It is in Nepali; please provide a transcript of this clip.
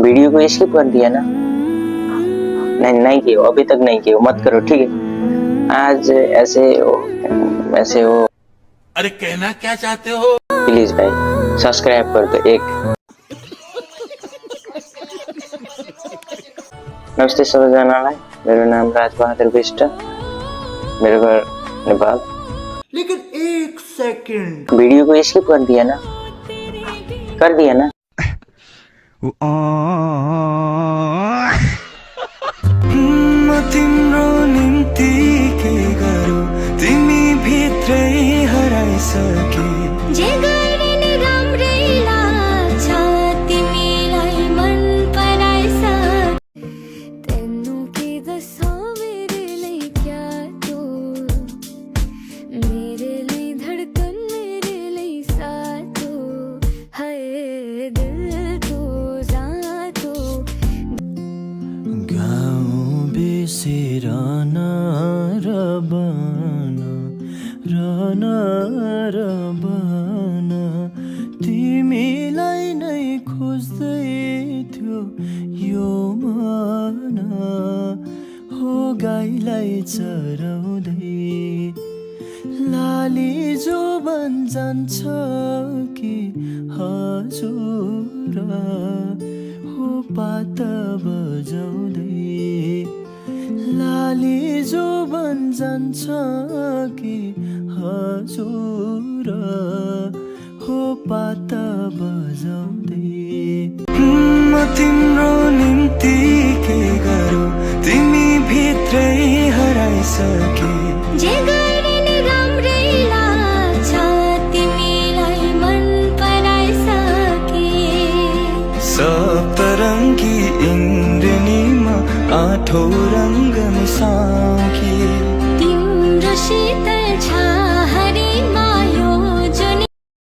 वीडियो को स्किप कर दिया ना? नहीं किया, अभी तक नहीं किया, मत करो, ठीक है? आज ऐसे हो। अरे कहना क्या चाहते हो? प्लीज भाई सब्सक्राइब कर दो एक। नमस्ते सबैजनालाई, मेरो नाम राजबहादुर विष्ट, मेरो घर नेपाल। लेकिन एक सेकंड, वीडियो को स्किप कर दिया ना? कर दिया ना? तिम्रो निम्ति के गरौ तिमी भित्रै हराइसके जे गर्ने राम्रै लाग्छ तिमीलाई मन पराइसके तेन्नु के दसो मेरे लिए क्या तो मेरे लिए धड़कन मेरे लिए साथो है दिल तो जातो गाउँ बिसिरना रबना तिमीलाई नै खोज्दै थियो यो मन हो गाईलाई चराउँदै लाली जो बन जान्छ कि हजुर हो पात बजाउँदै लाली जो बन जान्छ कि हजुर हो पात बजाउँदै म तिम्रो निम्ति के गरौ तिमी भित्रै हराइसके जे गर्ने राम्रै लाग्छ तिमीलाई मन पराइसके सप्तरङ्गी इन्द्रेणीमा आठौँ रङ्ग मिसा